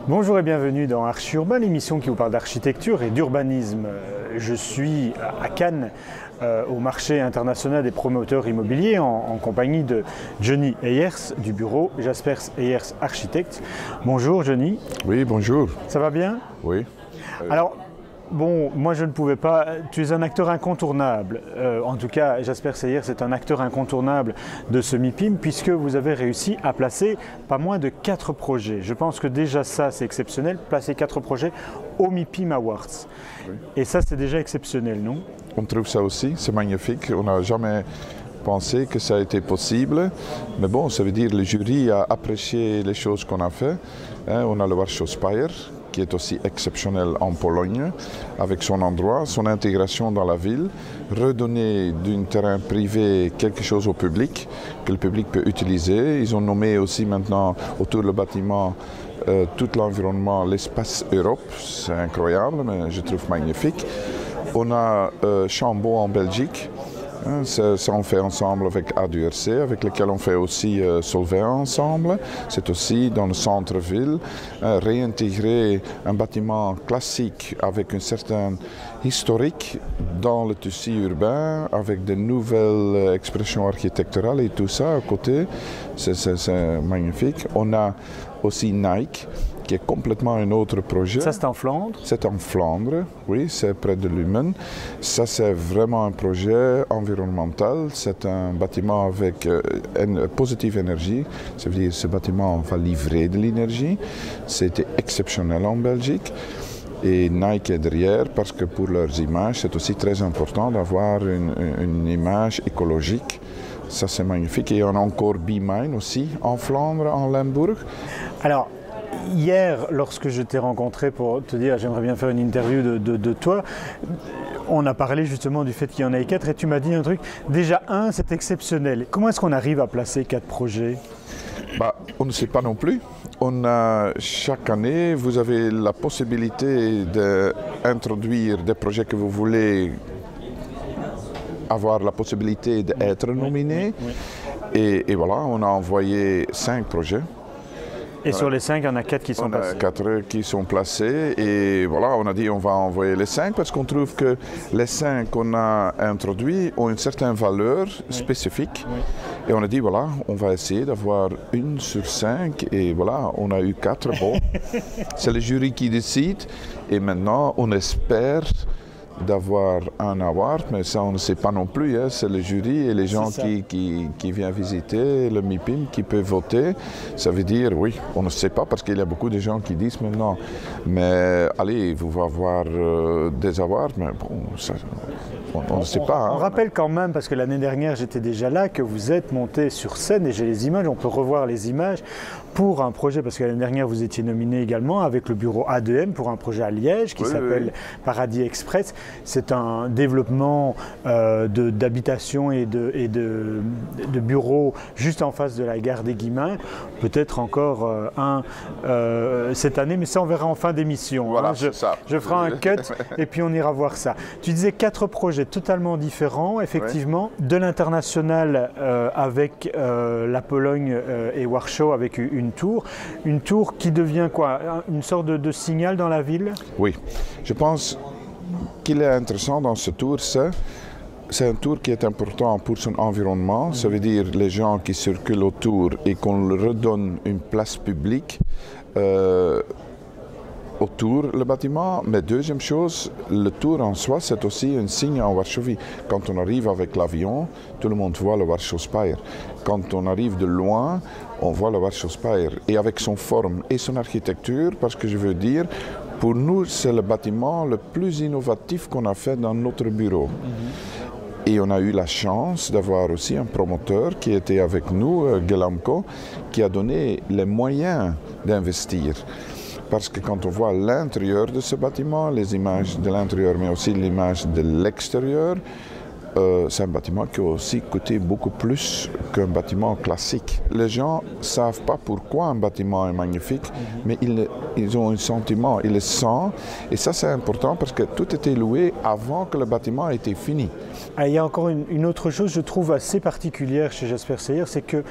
Bonjour et bienvenue dans Archi Urbain, l'émission qui vous parle d'architecture et d'urbanisme. Je suis à Cannes, au marché international des promoteurs immobiliers, en compagnie de Johnny Eyers du bureau Jaspers Eyers Architectes. Bonjour Johnny. Oui, bonjour. Ça va bien? Oui. Alors, bon, moi je ne pouvais pas. Tu es un acteur incontournable. En tout cas, Jaspers Eyers est un acteur incontournable de ce MIPIM puisque vous avez réussi à placer pas moins de 4 projets. Je pense que déjà ça c'est exceptionnel, placer 4 projets au MIPIM Awards. Oui. Et ça c'est déjà exceptionnel, non? On trouve ça aussi, c'est magnifique. On n'a jamais pensé que ça a été possible. Mais bon, ça veut dire que le jury a apprécié les choses qu'on a fait. On a le Warsaw Spire, qui est aussi exceptionnel en Pologne, avec son endroit, son intégration dans la ville, redonner d'un terrain privé quelque chose au public, que le public peut utiliser. Ils ont nommé aussi maintenant autour du bâtiment tout l'environnement, l'espace Europe, c'est incroyable, mais je trouve magnifique. On a Chambon en Belgique. Ça on fait ensemble avec A2RC, avec lequel on fait aussi Solvay ensemble. C'est aussi dans le centre-ville, réintégrer un bâtiment classique avec une certaine historique dans le tissu urbain, avec de nouvelles expressions architecturales et tout ça à côté. C'est magnifique. On a aussi Nike, qui est complètement un autre projet. Ça, c'est en Flandre? C'est en Flandre, oui, c'est près de Lummen. Ça, c'est vraiment un projet environnemental. C'est un bâtiment avec une positive énergie. Ça veut dire que ce bâtiment va livrer de l'énergie. C'était exceptionnel en Belgique. Et Nike est derrière parce que pour leurs images, c'est aussi très important d'avoir une image écologique. Ça, c'est magnifique. Et on a encore B-Mine aussi en Flandre, en Limbourg. Alors, hier, lorsque je t'ai rencontré pour te dire j'aimerais bien faire une interview de toi, on a parlé justement du fait qu'il y en ait 4 et tu m'as dit un truc. Déjà c'est exceptionnel. Comment est-ce qu'on arrive à placer 4 projets? On ne sait pas non plus. Chaque année, vous avez la possibilité d'introduire des projets que vous voulez avoir la possibilité d'être nominé. Oui. Et voilà, on a envoyé 5 projets. Et sur les 5, il y en a 4 qui sont placés. On a 4 qui sont placés et voilà, on a dit on va envoyer les 5 parce qu'on trouve que les 5 qu'on a introduits ont une certaine valeur spécifique. Oui. Et on a dit voilà, on va essayer d'avoir 1 sur 5 et voilà, on a eu 4. Bon, c'est le jury qui décide et maintenant on espère d'avoir un award, mais ça on ne sait pas non plus, hein. C'est le jury et les gens qui viennent visiter le MIPIM qui peuvent voter. Ça veut dire, oui, on ne sait pas parce qu'il y a beaucoup de gens qui disent maintenant, mais allez, vous allez avoir des awards, mais bon, ça, on ne sait pas. On rappelle quand même, parce que l'année dernière j'étais déjà là, que vous êtes monté sur scène et j'ai les images, on peut revoir les images pour un projet, parce que l'année dernière vous étiez nominé également avec le bureau A2M pour un projet à Liège qui s'appelle Paradis Express. C'est un développement d'habitation et de bureaux juste en face de la gare des Guillemins. Peut-être encore cette année, mais ça on verra en fin d'émission. Voilà, je ferai un cut et puis on ira voir ça. Tu disais 4 projets totalement différents, effectivement, de l'international avec la Pologne et Warsaw avec une tour qui devient quoi? Une sorte de signal dans la ville? Oui, je pense qu'il est intéressant dans ce tour, c'est un tour qui est important pour son environnement. Ça veut dire les gens qui circulent autour et qu'on leur redonne une place publique autour le bâtiment. Mais deuxième chose, le tour en soi, c'est aussi un signe en Varsovie. Quand on arrive avec l'avion, tout le monde voit le Warsaw Spire. Quand on arrive de loin, on voit le Warsaw Spire. Et avec son forme et son architecture, parce que je veux dire, pour nous, c'est le bâtiment le plus innovatif qu'on a fait dans notre bureau. Et on a eu la chance d'avoir aussi un promoteur qui était avec nous, Gelamco, qui a donné les moyens d'investir. Parce que quand on voit l'intérieur de ce bâtiment, les images de l'intérieur, mais aussi l'image de l'extérieur, c'est un bâtiment qui a aussi coûté beaucoup plus qu'un bâtiment classique. Les gens ne savent pas pourquoi un bâtiment est magnifique, mais ils ont un sentiment, ils le sentent. Et ça, c'est important parce que tout était loué avant que le bâtiment ait été fini. Ah, il y a encore une autre chose, je trouve, assez particulière chez Jaspers Eyers, c'est que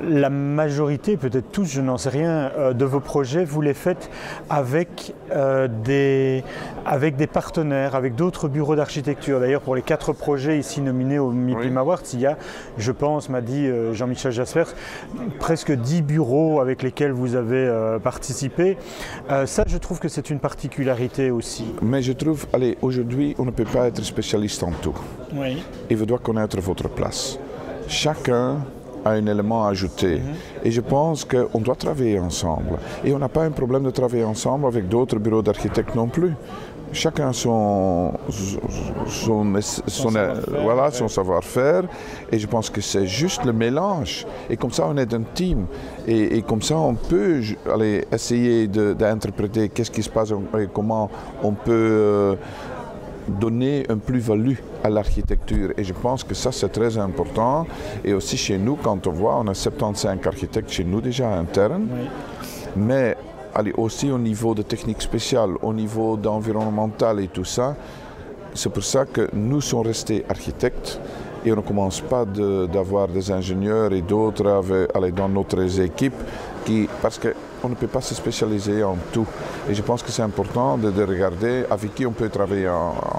la majorité, peut-être tous, je n'en sais rien, de vos projets, vous les faites avec des partenaires, avec d'autres bureaux d'architecture. D'ailleurs, pour les 4 projets ici nominés au MIPIM Awards, il y a, je pense, m'a dit Jean-Michel Jaspers, presque 10 bureaux avec lesquels vous avez participé. Ça, je trouve que c'est une particularité aussi. Mais je trouve, allez, aujourd'hui, on ne peut pas être spécialiste en tout. Oui. Et vous devez connaître votre place. Chacun a un élément à ajouter. Et je pense qu'on doit travailler ensemble. Et on n'a pas un problème de travailler ensemble avec d'autres bureaux d'architectes non plus. Chacun son savoir-faire. Et je pense que c'est juste le mélange. Et comme ça, on est un team. Et comme ça, on peut aller essayer d'interpréter qu'est-ce qui se passe et comment on peut donner un plus-value à l'architecture. Et je pense que ça, c'est très important. Et aussi chez nous, quand on voit, on a 75 architectes chez nous déjà internes. Oui. Mais allez, aussi au niveau de technique spéciale, au niveau d'environnemental et tout ça, c'est pour ça que nous sommes restés architectes et on ne commence pas d'avoir des ingénieurs et d'autres dans notre équipe parce qu'on ne peut pas se spécialiser en tout. Et je pense que c'est important de regarder avec qui on peut travailler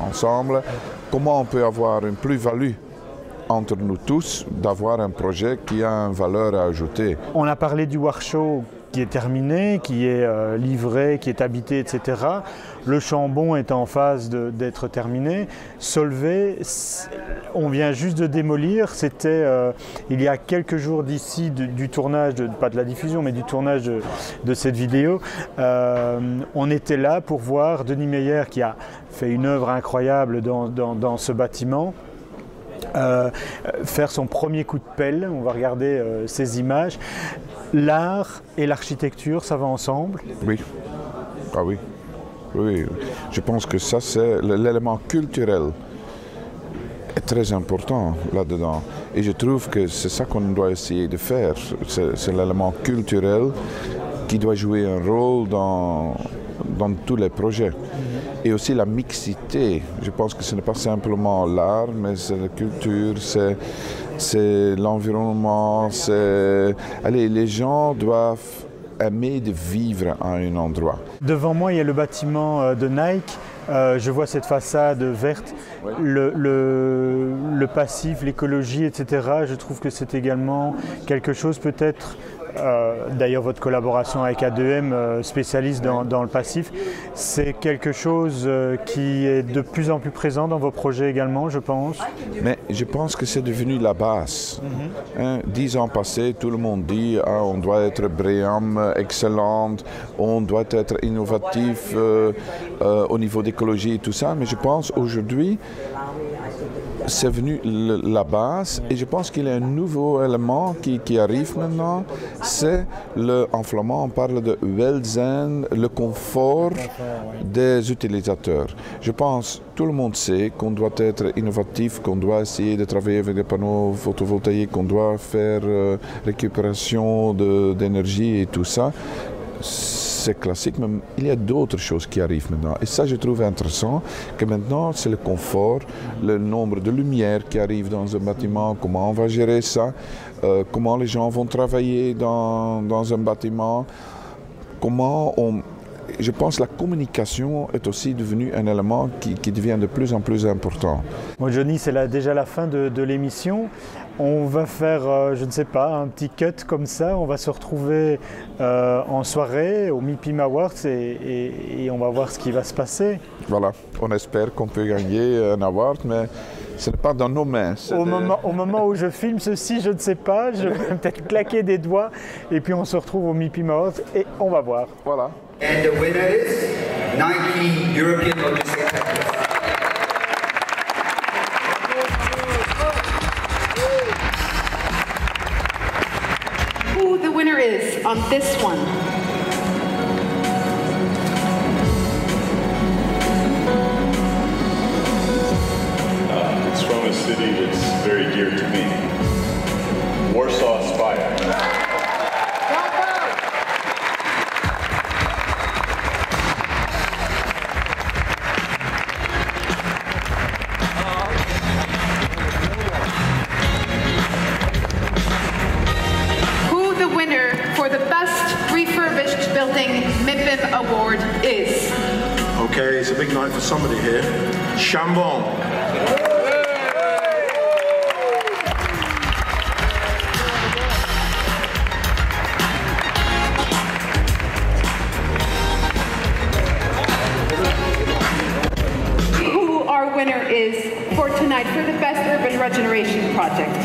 ensemble, comment on peut avoir une plus-value entre nous tous, d'avoir un projet qui a une valeur à ajouter. On a parlé du Warshow qui est terminé, qui est livré, qui est habité, etc. Le Chambon est en phase d'être terminé. Solvay, on vient juste de démolir. C'était il y a quelques jours d'ici du tournage, pas de la diffusion, mais du tournage de cette vidéo. On était là pour voir Denis Meyer qui a fait une œuvre incroyable dans ce bâtiment. Faire son premier coup de pelle, on va regarder ces images. L'art et l'architecture, ça va ensemble? Oui, ah oui, oui. Je pense que ça c'est l'élément culturel est très important là-dedans. Et je trouve que c'est ça qu'on doit essayer de faire. C'est l'élément culturel qui doit jouer un rôle dans tous les projets. Et aussi la mixité. Je pense que ce n'est pas simplement l'art, mais c'est la culture, c'est l'environnement. Allez, les gens doivent aimer de vivre à un endroit. Devant moi, il y a le bâtiment de Nike. Je vois cette façade verte, oui. le passif, l'écologie, etc. Je trouve que c'est également quelque chose peut-être, d'ailleurs votre collaboration avec A2M, spécialiste dans le passif, c'est quelque chose qui est de plus en plus présent dans vos projets également, je pense. Mais je pense que c'est devenu la base. 10 ans passés, tout le monde dit on doit être brillant, excellent, on doit être innovatif au niveau d'écologie et tout ça, mais je pense aujourd'hui c'est venu la base et je pense qu'il y a un nouveau élément qui arrive maintenant, c'est en flamand on parle de welzijn, le confort des utilisateurs. Je pense tout le monde sait qu'on doit être innovatif, qu'on doit essayer de travailler avec des panneaux photovoltaïques, qu'on doit faire récupération d'énergie et tout ça. C'est classique, mais il y a d'autres choses qui arrivent maintenant. Et ça, je trouve intéressant, que maintenant, c'est le confort, le nombre de lumières qui arrivent dans un bâtiment, comment on va gérer ça, comment les gens vont travailler dans un bâtiment, Je pense que la communication est aussi devenue un élément qui devient de plus en plus important. Bon, Johnny, c'est déjà la fin de l'émission. On va faire, je ne sais pas, un petit cut comme ça. On va se retrouver en soirée au MIPIM Awards et on va voir ce qui va se passer. Voilà, on espère qu'on peut gagner un award, mais ce n'est pas dans nos mains. Au moment où je filme ceci, je ne sais pas. Je vais peut-être claquer des doigts et puis on se retrouve au MIPIM Awards et on va voir. Voilà. And the winner is Nike European Logistics Campus. Who the winner is on this one? It's from a city that's very dear to me, Warsaw Spire. Okay, it's a big night for somebody here. Chambon. Who our winner is for tonight for the Best Urban Regeneration Project.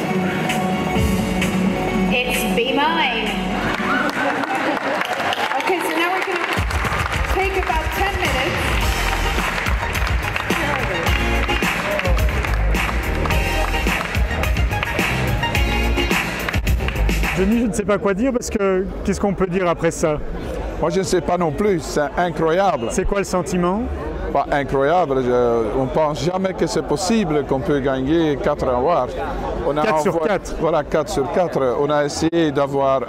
It's Be Mine. Okay, so now we're going to take about 10 minutes. Johnny, je ne sais pas quoi dire parce que qu'est-ce qu'on peut dire après ça? Moi, je ne sais pas non plus, c'est incroyable. C'est quoi le sentiment? Pas incroyable, on ne pense jamais que c'est possible qu'on peut gagner 4 awards. 4 sur 4. Voilà, 4 sur 4. On a essayé d'avoir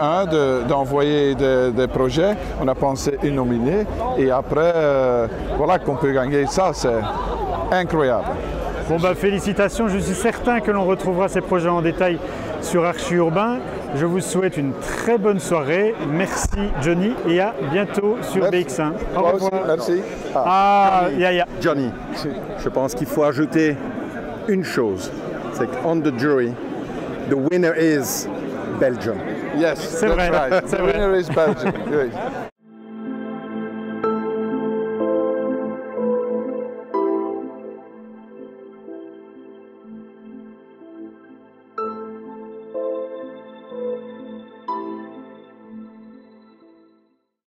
d'envoyer des projets, on a pensé une nominée et après, voilà qu'on peut gagner ça, c'est incroyable. Bon bah félicitations, je suis certain que l'on retrouvera ces projets en détail sur Archi Urbain. Je vous souhaite une très bonne soirée. Merci Johnny et à bientôt sur BX1. Au revoir. Aussi, merci. Johnny, je pense qu'il faut ajouter une chose. C'est qu'on the jury, the winner is Belgium. Yes, C'est that's vrai, right. c'est The vrai. winner is Belgium. Great.